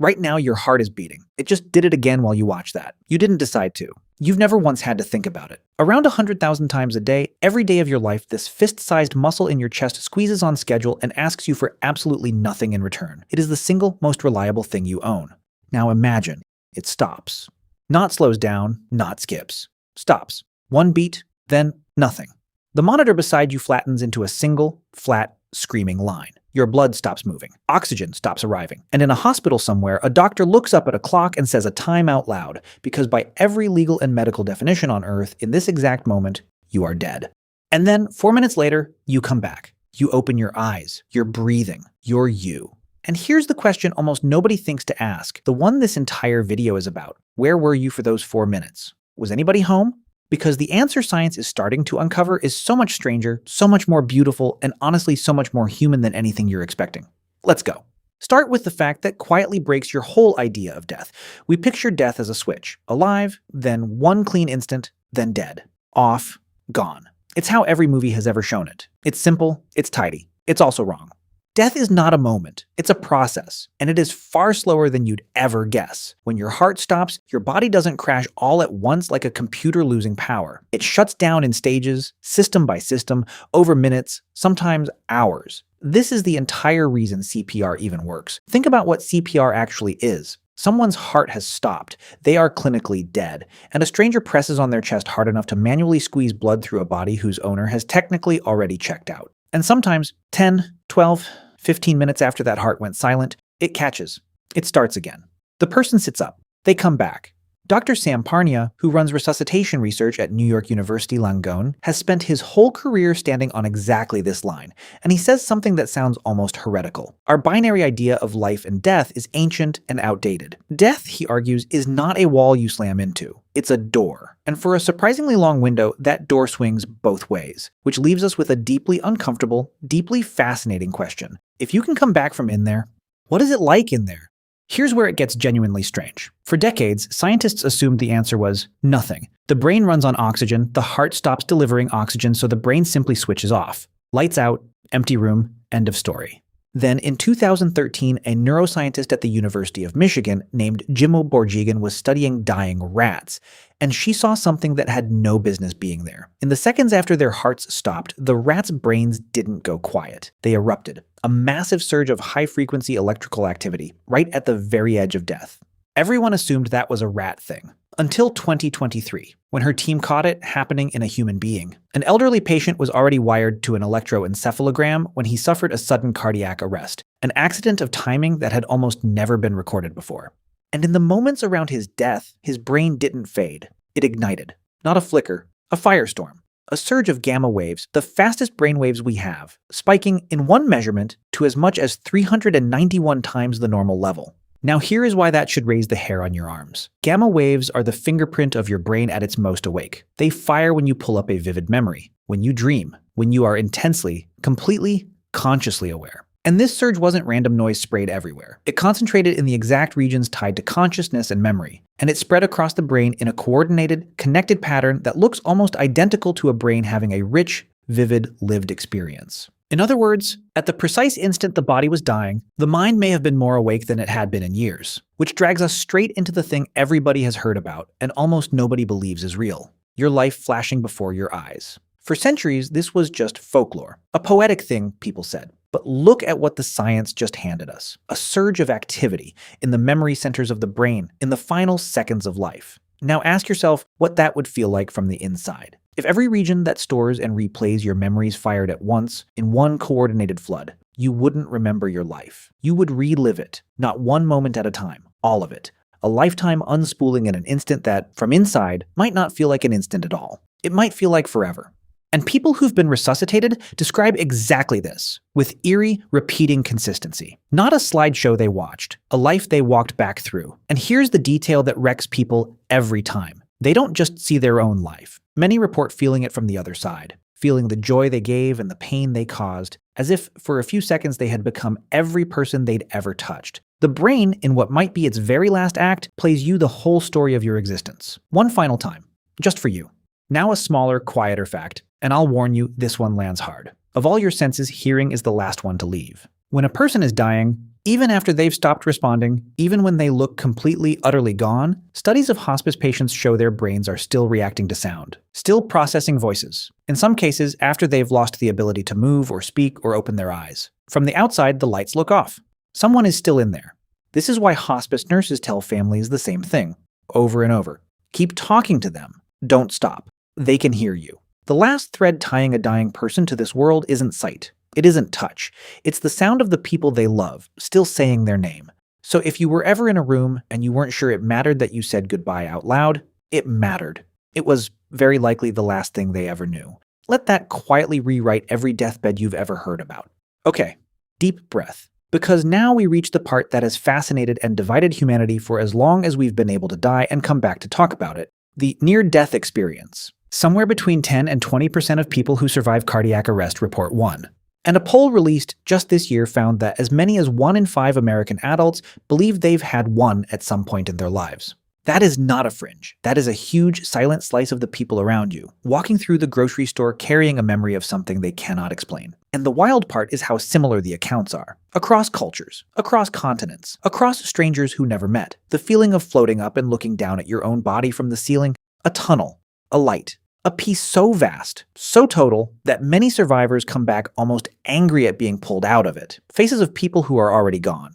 Right now, your heart is beating. It just did it again while you watch that. You didn't decide to. You've never once had to think about it. Around 100,000 times a day, every day of your life, this fist-sized muscle in your chest squeezes on schedule and asks you for absolutely nothing in return. It is the single most reliable thing you own. Now imagine, it stops. Not slows down, not skips. Stops. One beat, then nothing. The monitor beside you flattens into a single, flat, screaming line. Your blood stops moving. Oxygen stops arriving. And in a hospital somewhere, a doctor looks up at a clock and says a time out loud, because by every legal and medical definition on Earth, in this exact moment, you are dead. And then, 4 minutes later, you come back. You open your eyes. You're breathing. You're you. And here's the question almost nobody thinks to ask, the one this entire video is about. Where were you for those 4 minutes? Was anybody home? Because the answer science is starting to uncover is so much stranger, so much more beautiful, and honestly so much more human than anything you're expecting. Let's go. Start with the fact that quietly breaks your whole idea of death. We picture death as a switch. Alive, then one clean instant, then dead. Off, gone. It's how every movie has ever shown it. It's simple, it's tidy. It's also wrong. Death is not a moment, it's a process, and it is far slower than you'd ever guess. When your heart stops, your body doesn't crash all at once like a computer losing power. It shuts down in stages, system by system, over minutes, sometimes hours. This is the entire reason CPR even works. Think about what CPR actually is. Someone's heart has stopped, they are clinically dead, and a stranger presses on their chest hard enough to manually squeeze blood through a body whose owner has technically already checked out. And sometimes, 10, 12, 15 minutes after that heart went silent, it catches. It starts again. The person sits up. They come back. Dr. Sam Parnia, who runs resuscitation research at New York University Langone, has spent his whole career standing on exactly this line, and he says something that sounds almost heretical. Our binary idea of life and death is ancient and outdated. Death, he argues, is not a wall you slam into. It's a door. And for a surprisingly long window, that door swings both ways, which leaves us with a deeply uncomfortable, deeply fascinating question. If you can come back from in there, what is it like in there? Here's where it gets genuinely strange. For decades, scientists assumed the answer was nothing. The brain runs on oxygen, the heart stops delivering oxygen, so the brain simply switches off. Lights out, empty room, end of story. Then, in 2013, a neuroscientist at the University of Michigan named Jimo Borgigan was studying dying rats, and she saw something that had no business being there. In the seconds after their hearts stopped, the rats' brains didn't go quiet. They erupted. A massive surge of high-frequency electrical activity, right at the very edge of death. Everyone assumed that was a rat thing. Until 2023, when her team caught it happening in a human being. An elderly patient was already wired to an electroencephalogram when he suffered a sudden cardiac arrest, an accident of timing that had almost never been recorded before. And in the moments around his death, his brain didn't fade. It ignited. Not a flicker, a firestorm. A surge of gamma waves, the fastest brainwaves we have, spiking in one measurement to as much as 391 times the normal level. Now here is why that should raise the hair on your arms. Gamma waves are the fingerprint of your brain at its most awake. They fire when you pull up a vivid memory, when you dream, when you are intensely, completely, consciously aware. And this surge wasn't random noise sprayed everywhere. It concentrated in the exact regions tied to consciousness and memory, and it spread across the brain in a coordinated, connected pattern that looks almost identical to a brain having a rich, vivid, lived experience. In other words, at the precise instant the body was dying, the mind may have been more awake than it had been in years, which drags us straight into the thing everybody has heard about and almost nobody believes is real: your life flashing before your eyes. For centuries, this was just folklore, a poetic thing, people said. But look at what the science just handed us. A surge of activity in the memory centers of the brain in the final seconds of life. Now ask yourself what that would feel like from the inside. If every region that stores and replays your memories fired at once, in one coordinated flood, you wouldn't remember your life. You would relive it, not one moment at a time, all of it. A lifetime unspooling in an instant that, from inside, might not feel like an instant at all. It might feel like forever. And people who've been resuscitated describe exactly this, with eerie, repeating consistency. Not a slideshow they watched, a life they walked back through. And here's the detail that wrecks people every time. They don't just see their own life. Many report feeling it from the other side, feeling the joy they gave and the pain they caused, as if for a few seconds they had become every person they'd ever touched. The brain, in what might be its very last act, plays you the whole story of your existence. One final time, just for you. Now a smaller, quieter fact, and I'll warn you, this one lands hard. Of all your senses, hearing is the last one to leave. When a person is dying, Even after they've stopped responding, even when they look completely, utterly gone, studies of hospice patients show their brains are still reacting to sound, still processing voices. In some cases, after they've lost the ability to move or speak or open their eyes. From the outside, the lights look off. Someone is still in there. This is why hospice nurses tell families the same thing, over and over. Keep talking to them. Don't stop. They can hear you. The last thread tying a dying person to this world isn't sight. It isn't touch. It's the sound of the people they love, still saying their name. So if you were ever in a room and you weren't sure it mattered that you said goodbye out loud, it mattered. It was very likely the last thing they ever knew. Let that quietly rewrite every deathbed you've ever heard about. Okay, deep breath. Because now we reach the part that has fascinated and divided humanity for as long as we've been able to die and come back to talk about it. The near-death experience. Somewhere between 10 and 20% of people who survive cardiac arrest report one. And a poll released just this year found that as many as 1 in 5 American adults believe they've had one at some point in their lives. That is not a fringe. That is a huge, silent slice of the people around you, walking through the grocery store carrying a memory of something they cannot explain. And the wild part is how similar the accounts are. Across cultures, across continents, across strangers who never met. The feeling of floating up and looking down at your own body from the ceiling, a tunnel, a light. A peace so vast, so total, that many survivors come back almost angry at being pulled out of it. Faces of people who are already gone.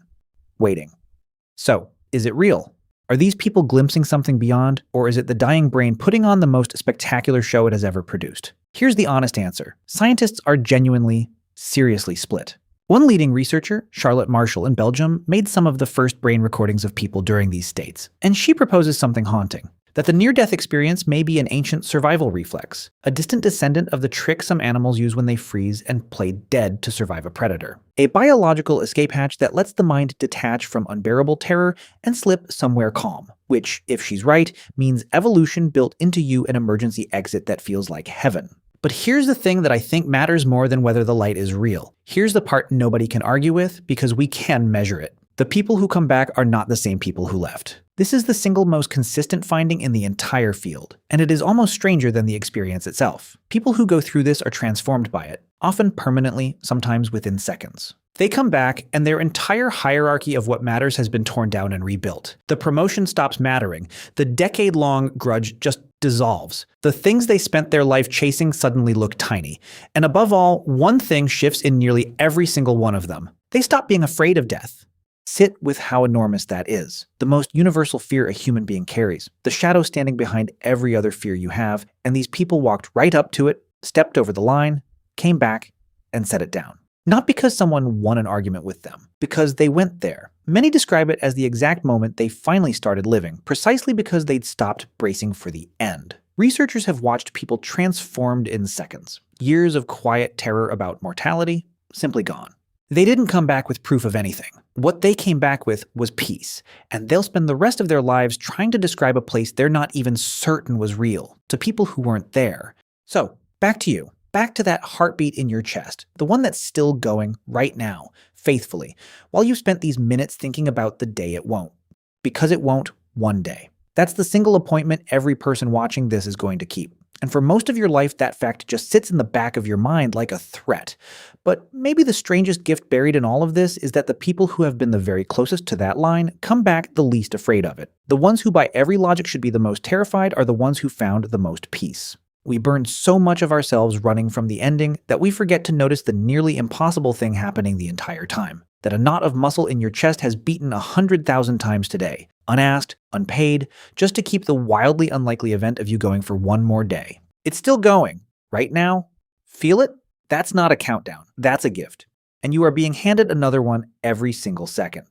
Waiting. So, is it real? Are these people glimpsing something beyond, or is it the dying brain putting on the most spectacular show it has ever produced? Here's the honest answer. Scientists are genuinely, seriously split. One leading researcher, Charlotte Marshall in Belgium, made some of the first brain recordings of people during these states, and she proposes something haunting. That the near-death experience may be an ancient survival reflex, a distant descendant of the trick some animals use when they freeze and play dead to survive a predator. A biological escape hatch that lets the mind detach from unbearable terror and slip somewhere calm, which, if she's right, means evolution built into you an emergency exit that feels like heaven. But here's the thing that I think matters more than whether the light is real. Here's the part nobody can argue with because we can measure it. The people who come back are not the same people who left. This is the single most consistent finding in the entire field, and it is almost stranger than the experience itself. People who go through this are transformed by it, often permanently, sometimes within seconds. They come back, and their entire hierarchy of what matters has been torn down and rebuilt. The promotion stops mattering. The decade-long grudge just dissolves. The things they spent their life chasing suddenly look tiny. And above all, one thing shifts in nearly every single one of them. They stop being afraid of death. Sit with how enormous that is. The most universal fear a human being carries. The shadow standing behind every other fear you have. And these people walked right up to it, stepped over the line, came back, and set it down. Not because someone won an argument with them, because they went there. Many describe it as the exact moment they finally started living, precisely because they'd stopped bracing for the end. Researchers have watched people transformed in seconds. Years of quiet terror about mortality, simply gone. They didn't come back with proof of anything. What they came back with was peace, and they'll spend the rest of their lives trying to describe a place they're not even certain was real, to people who weren't there. So, back to you. Back to that heartbeat in your chest, the one that's still going right now, faithfully, while you've spent these minutes thinking about the day it won't. Because it won't one day. That's the single appointment every person watching this is going to keep. And for most of your life, that fact just sits in the back of your mind like a threat. But maybe the strangest gift buried in all of this is that the people who have been the very closest to that line come back the least afraid of it. The ones who by every logic should be the most terrified are the ones who found the most peace. We burn so much of ourselves running from the ending that we forget to notice the nearly impossible thing happening the entire time. That a knot of muscle in your chest has beaten 100,000 times today, unasked, unpaid, just to keep the wildly unlikely event of you going for one more day. It's still going. Right now? Feel it? That's not a countdown. That's a gift. And you are being handed another one every single second.